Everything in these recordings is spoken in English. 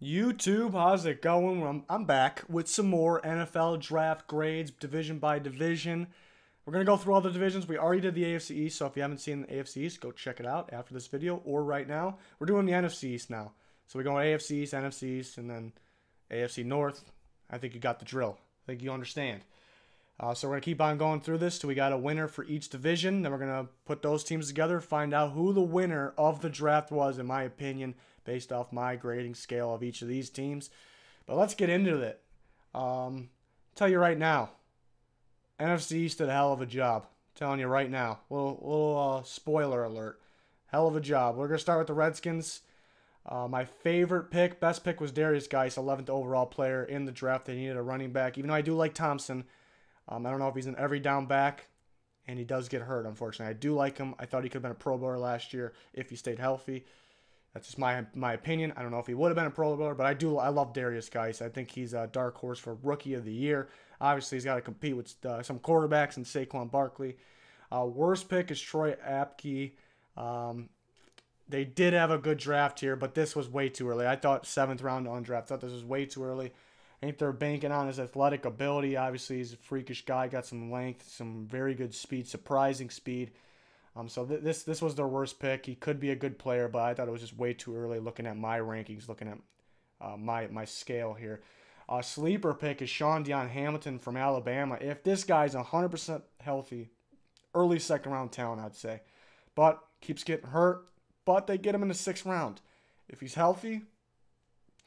YouTube, how's it going? I'm back with some more NFL draft grades, division by division. We're going to go through all the divisions. We already did the AFC East, so if you haven't seen the AFC East, go check it out after this video or right now. We're doing the NFC East now. So we're going AFC East, NFC East, and then AFC North. I think you got the drill. I think you understand. So we're going to keep on going through this till we got a winner for each division. Then we're going to put those teams together, find out who the winner of the draft was, in my opinion, based off my grading scale of each of these teams. But let's get into it. Tell you right now, NFC East did a hell of a job. I'm telling you right now. Little spoiler alert. Hell of a job. We're going to start with the Redskins. My favorite pick, best pick was Darius Geis, 11th overall player in the draft. They needed a running back. Even though I do like Thompson, I don't know if he's an every down back, and he does get hurt, unfortunately. I do like him. I thought he could have been a Pro Bowler last year if he stayed healthy. That's just my opinion. I don't know if he would have been a Pro Bowler, but I love Darius Geis. I think he's a dark horse for Rookie of the Year. Obviously, he's got to compete with some quarterbacks and Saquon Barkley. Worst pick is Troy Apke. They did have a good draft here, but this was way too early. I thought 7th round undrafted. I thought this was way too early. I think they're banking on his athletic ability. Obviously, he's a freakish guy, got some length, some very good speed, surprising speed. So this was their worst pick. He could be a good player, but I thought it was just way too early looking at my rankings, looking at my scale here. Sleeper pick is Sean Dion Hamilton from Alabama. If this guy's 100% healthy, early second round talent, I'd say. But keeps getting hurt, but they get him in the 6th round. If he's healthy,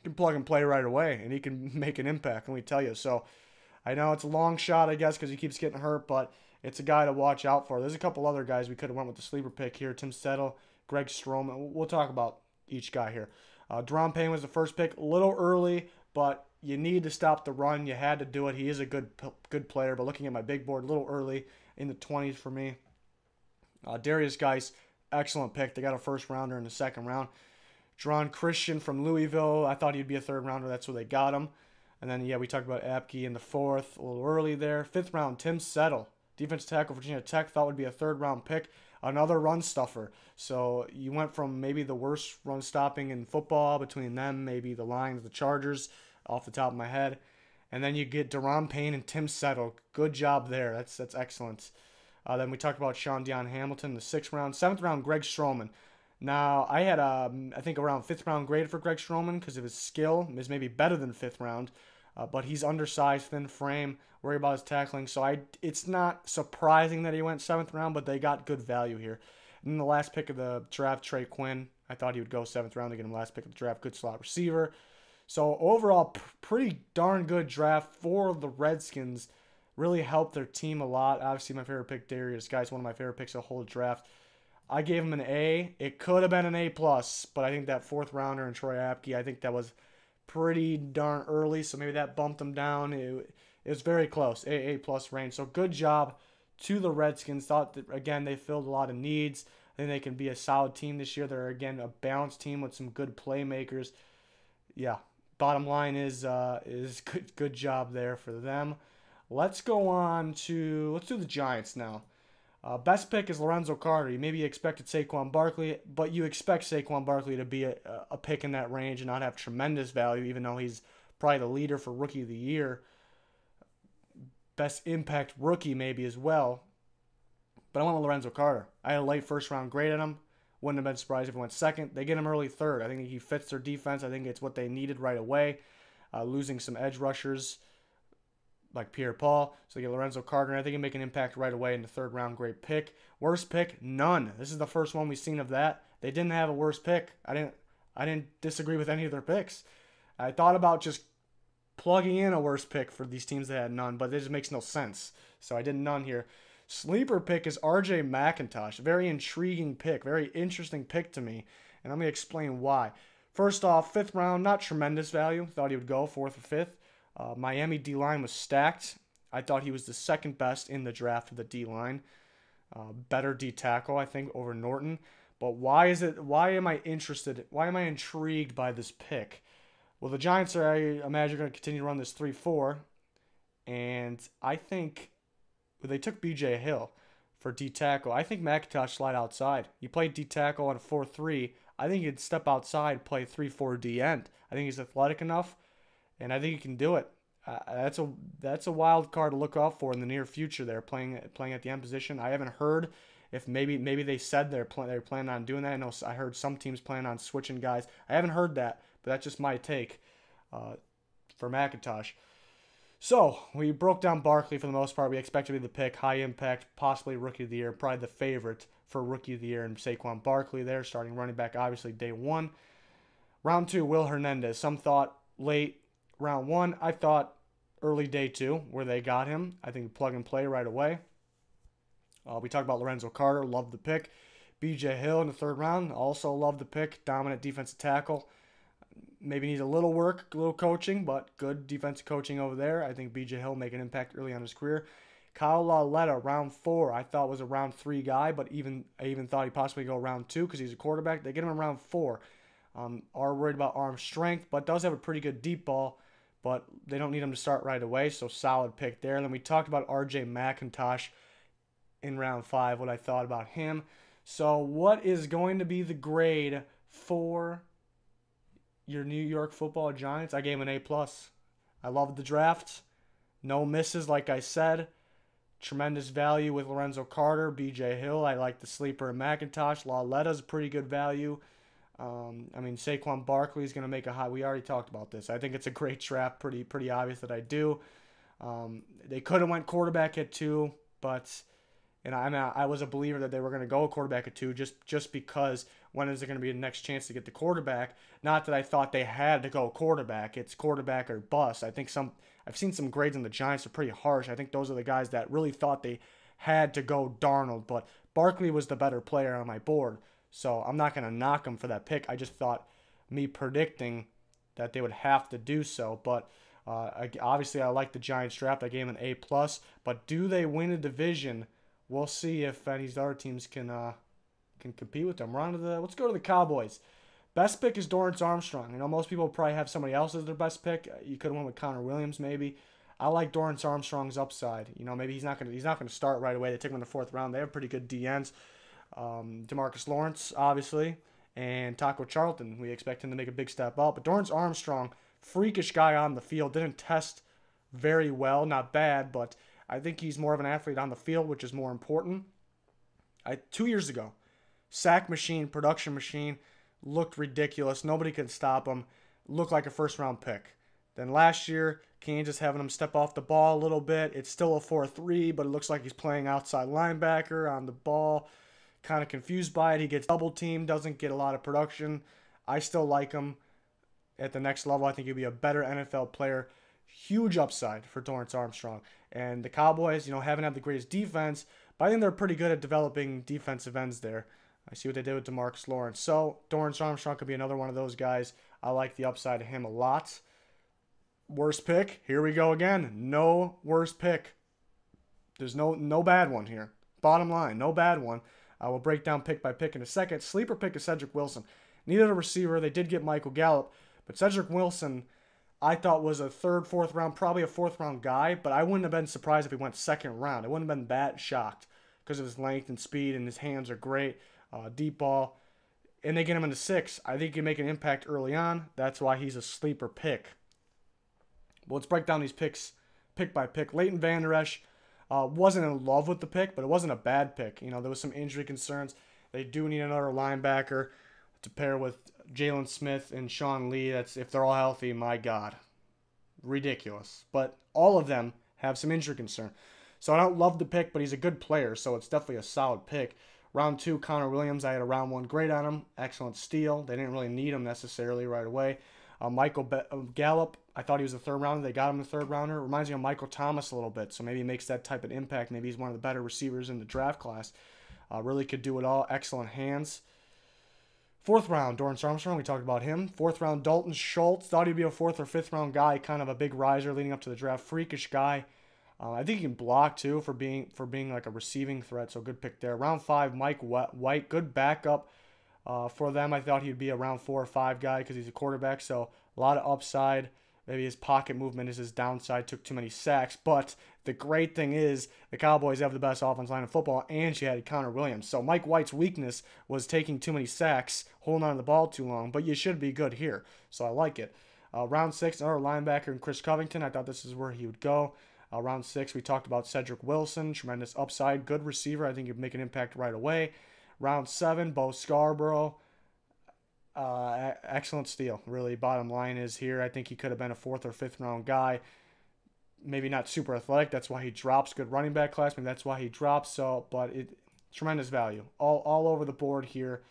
can plug and play right away, and he can make an impact, let me tell you. So I know it's a long shot, I guess, because he keeps getting hurt, but it's a guy to watch out for. There's a couple other guys we could have went with the sleeper pick here. Tim Settle, Greg Stroman. We'll talk about each guy here. Deron Payne was the first pick. A little early, but you need to stop the run. You had to do it. He is a good player, but looking at my big board, a little early in the 20s for me. Darius Geis, excellent pick. They got a first rounder in the 2nd round. Dron Christian from Louisville. I thought he'd be a 3rd rounder. That's where they got him. And then, yeah, we talked about Apke in the 4th, a little early there. 5th round, Tim Settle, defensive tackle, Virginia Tech. Thought would be a 3rd round pick. Another run stuffer. So you went from maybe the worst run stopping in football between them, maybe the Lions, the Chargers, off the top of my head. And then you get Deron Payne and Tim Settle. Good job there. That's excellent. Then we talked about Sean Dion Hamilton, the 6th round. 7th round, Greg Stroman. Now, I had, I think, around 5th round grade for Greg Stroman because of his skill. Is maybe better than 5th round, but he's undersized, thin frame, worry about his tackling. So it's not surprising that he went 7th round, but they got good value here. And then the last pick of the draft, Trey Quinn. I thought he would go 7th round to get him last pick of the draft. Good slot receiver. So overall, pretty darn good draft for the Redskins. Really helped their team a lot. Obviously, my favorite pick, Darius Geis, one of my favorite picks of the whole draft. I gave him an A. It could have been an A+, but I think that 4th rounder in Troy Apke, I think that was pretty darn early, so maybe that bumped him down. It was very close, A+ range. So good job to the Redskins. Thought that, again, they filled a lot of needs. I think they can be a solid team this year. They're, again, a balanced team with some good playmakers. Yeah, bottom line is good job there for them. Let's go on to, let's do the Giants now. Best pick is Lorenzo Carter. You maybe expected Saquon Barkley, but you expect Saquon Barkley to be a pick in that range and not have tremendous value, even though he's probably the leader for Rookie of the Year. Best impact rookie maybe as well. But I went with Lorenzo Carter. I had a late 1st round grade on him. Wouldn't have been surprised if he went 2nd. They get him early 3rd. I think he fits their defense. I think it's what they needed right away. Losing some edge rushers like Pierre-Paul. So they get Lorenzo Carter, and I think he'll make an impact right away in the 3rd round. Great pick. Worst pick? None. This is the first one we've seen of that. They didn't have a worst pick. I didn't disagree with any of their picks. I thought about just plugging in a worst pick for these teams that had none, but it just makes no sense. So I did none here. Sleeper pick is R.J. McIntosh. Very intriguing pick. Very interesting pick to me, and let me explain why. First off, 5th round, not tremendous value. Thought he would go 4th or 5th. Miami D-line was stacked. I thought he was the 2nd best in the draft of the D-line. Better D-tackle, I think, over Norton. But why am I interested? Why am I intrigued by this pick? Well, the Giants are, I imagine, going to continue to run this 3-4. And I think they took B.J. Hill for D-tackle. I think McIntosh slide outside. You play D-tackle on a 4-3. I think he'd step outside, play 3-4 D-end. I think he's athletic enough, and I think he can do it. That's a wild card to look out for in the near future. They're playing at the end position. I haven't heard if maybe they said they're planning on doing that. I heard some teams plan on switching guys. I haven't heard that, but that's just my take for McIntosh. So we broke down Barkley for the most part. We expect to be the pick, high impact, possibly rookie of the year, probably the favorite for rookie of the year, and Saquon Barkley there, starting running back, obviously day 1. Round 2, Will Hernandez. Some thought late round 1. I thought early day 2, where they got him. I think plug and play right away. We talked about Lorenzo Carter, loved the pick. B.J. Hill in the 3rd round, also loved the pick. Dominant defensive tackle. Maybe needs a little work, a little coaching, but good defensive coaching over there. I think B.J. Hill make an impact early on his career. Kyle Lauletta, round 4, I thought was a round 3 guy, but I even thought he'd possibly go round 2 because he's a quarterback. They get him in round 4. Are worried about arm strength, but does have a pretty good deep ball, but they don't need him to start right away, so solid pick there. And then we talked about R.J. McIntosh in round 5, what I thought about him. So what is going to be the grade for your New York Football Giants? I gave him an A+. I loved the draft. No misses, like I said. Tremendous value with Lorenzo Carter, B.J. Hill. I like the sleeper in McIntosh. Lauletta's a pretty good value. Saquon Barkley is going to make a high. We already talked about this. I think it's a great draft. Pretty obvious that I do. They could have went quarterback at 2, but I was a believer that they were going to go quarterback at 2 just because when is there going to be the next chance to get the quarterback? Not that I thought they had to go quarterback. It's quarterback or bust. I've seen some grades in the Giants are pretty harsh. I think those are the guys that really thought they had to go Darnold, but Barkley was the better player on my board. So I'm not going to knock him for that pick. I just thought me predicting that they would have to do so. But obviously I like the Giants draft. I gave him an A+. But do they win a division? We'll see if any of these other teams can compete with them. Let's go to the Cowboys. Best pick is Dorrance Armstrong. Most people probably have somebody else as their best pick. You could have went with Connor Williams maybe. I like Dorrance Armstrong's upside. Maybe he's not gonna start right away. They took him in the 4th round. They have pretty good DNs. Demarcus Lawrence, obviously, and Taco Charlton. We expect him to make a big step up. But Dorrance Armstrong, freakish guy on the field, didn't test very well. Not bad, but I think he's more of an athlete on the field, which is more important. 2 years ago, sack machine, production machine, looked ridiculous. Nobody could stop him. Looked like a 1st-round pick. Then last year, Kansas having him step off the ball a little bit. It's still a 4-3, but it looks like he's playing outside linebacker on the ball. Kind of confused by it. He gets double teamed, doesn't get a lot of production. I still like him at the next level. I think he'll be a better NFL player. Huge upside for Dorrance Armstrong. And the Cowboys, haven't had the greatest defense, but I think they're pretty good at developing defensive ends there. I see what they did with DeMarcus Lawrence. So Dorrance Armstrong could be another one of those guys. I like the upside of him a lot. Worst pick, here we go again. No worst pick. There's no bad one here. Bottom line, no bad one. I will break down pick by pick in a second. Sleeper pick is Cedric Wilson. Needed a receiver. They did get Michael Gallup. But Cedric Wilson, I thought was a 3rd, 4th round, probably a 4th round guy. But I wouldn't have been surprised if he went 2nd round. I wouldn't have been that shocked because of his length and speed, and his hands are great. Deep ball. And they get him into 6. I think he can make an impact early on. That's why he's a sleeper pick. Well, let's break down these picks pick by pick. Leighton Vander Esch. Wasn't in love with the pick, but it wasn't a bad pick. There was some injury concerns. They do need another linebacker to pair with Jalen Smith and Sean Lee. That's if they're all healthy, my God. Ridiculous. But all of them have some injury concern. So I don't love the pick, but he's a good player, so it's definitely a solid pick. Round 2, Connor Williams. I had a round 1 grade on him. Excellent steal. They didn't really need him necessarily right away. Michael Gallup, I thought he was a 3rd rounder. They got him the 3rd rounder. Reminds me of Michael Thomas a little bit, so maybe he makes that type of impact. Maybe he's one of the better receivers in the draft class. Really could do it all. Excellent hands. 4th round, Dorrance Armstrong. We talked about him. 4th round, Dalton Schultz. Thought he'd be a 4th or 5th round guy. Kind of a big riser leading up to the draft. Freakish guy. I think he can block too for being like a receiving threat. So good pick there. Round 5, Mike White. Good backup for them. I thought he'd be a round 4 or 5 guy because he's a quarterback. So a lot of upside. Maybe his pocket movement is his downside, took too many sacks. But the great thing is the Cowboys have the best offensive line in football, and she had Connor Williams. So Mike White's weakness was taking too many sacks, holding on to the ball too long. But you should be good here. So I like it. Round 6, another linebacker in Chris Covington. I thought this is where he would go. Round 6, we talked about Cedric Wilson. Tremendous upside. Good receiver. I think he'd make an impact right away. Round 7, Bo Scarborough. Excellent steal. Really, bottom line is here, I think he could have been a 4th or 5th round guy. Maybe not super athletic. That's why he drops. Good running back class. Maybe that's why he drops. So, but tremendous value. All over the board here.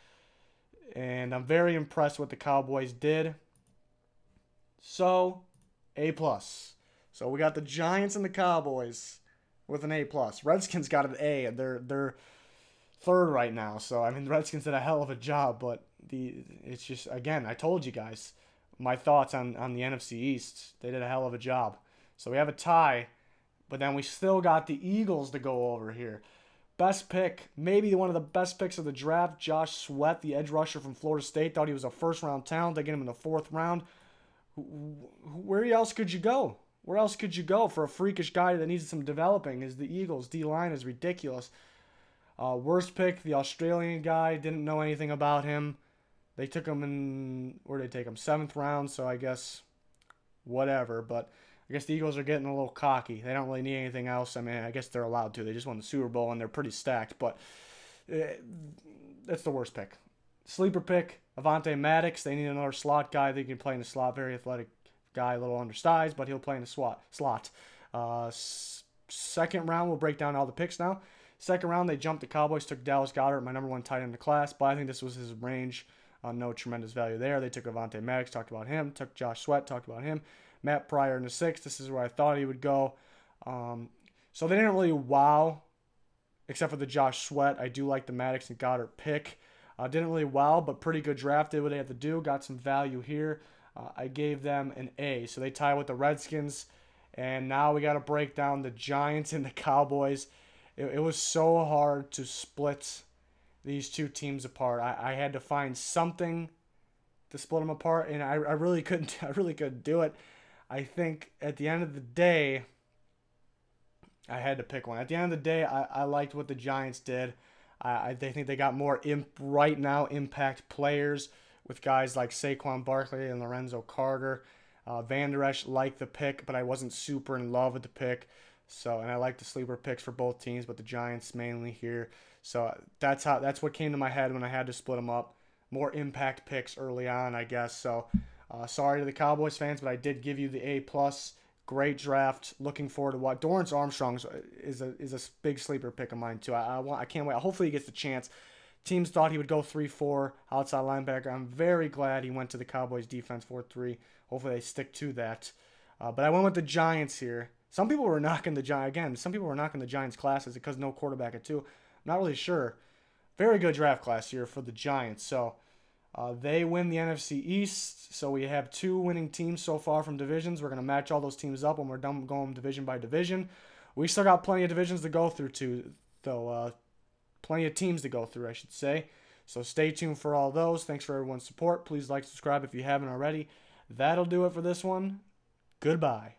And I'm very impressed with what the Cowboys did. So, A+. So we got the Giants and the Cowboys with an A+. Redskins got an A, and they're 3rd right now. So I mean, the Redskins did a hell of a job, but it's just, again, I told you guys my thoughts on the NFC East. They did a hell of a job. So we have a tie, but then we still got the Eagles to go over here. Best pick, maybe one of the best picks of the draft, Josh Sweat, the edge rusher from Florida State. Thought he was a 1st-round talent. They get him in the 4th round. Where else could you go? Where else could you go for a freakish guy that needs some developing? Is the Eagles. D-line is ridiculous. Worst pick, the Australian guy. Didn't know anything about him. They took him in, where did they take him? 7th round, so I guess whatever. But I guess the Eagles are getting a little cocky. They don't really need anything else. I mean, I guess they're allowed to. They just won the Super Bowl, and they're pretty stacked. But that's the worst pick. Sleeper pick, Avonte Maddox. They need another slot guy that can play in the slot. Very athletic guy, a little undersized, but he'll play in the slot. 2nd round, we'll break down all the picks now. 2nd round, they jumped the Cowboys, took Dallas Goedert, my number 1 tight end in the class, but I think this was his range. No tremendous value there. They took Avonte Maddox, talked about him. Took Josh Sweat, talked about him. Matt Pryor in the 6th. This is where I thought he would go. So they didn't really wow, except for the Josh Sweat. I do like the Maddox and Goddard pick. Didn't really wow, but pretty good draft. Did what they had to do. Got some value here. I gave them an A. So they tie with the Redskins. And now we got to break down the Giants and the Cowboys. It was so hard to split these two teams apart. I had to find something to split them apart, and I really couldn't. I really couldn't do it. I think at the end of the day, I had to pick one. At the end of the day, I liked what the Giants did. I think they got more right now impact players with guys like Saquon Barkley and Lorenzo Carter. Van Der Esch liked the pick, but I wasn't super in love with the pick. So, and I like the sleeper picks for both teams, but the Giants mainly here. So that's what came to my head when I had to split them up. More impact picks early on, I guess. So sorry to the Cowboys fans, but I did give you the A+. Great draft. Looking forward to what Dorrance Armstrong is a big sleeper pick of mine too. I can't wait. Hopefully he gets the chance. Teams thought he would go 3-4 outside linebacker. I'm very glad he went to the Cowboys defense 4-3. Hopefully they stick to that. But I went with the Giants here. Some people were knocking the Giants again. Some people were knocking the Giants classes because no quarterback at 2. I'm not really sure. Very good draft class here for the Giants. So they win the NFC East. So we have 2 winning teams so far from divisions. We're going to match all those teams up when we're done going division by division. We still got plenty of divisions to go through too, though. Plenty of teams to go through, I should say. So stay tuned for all those. Thanks for everyone's support. Please like, subscribe if you haven't already. That'll do it for this one. Goodbye.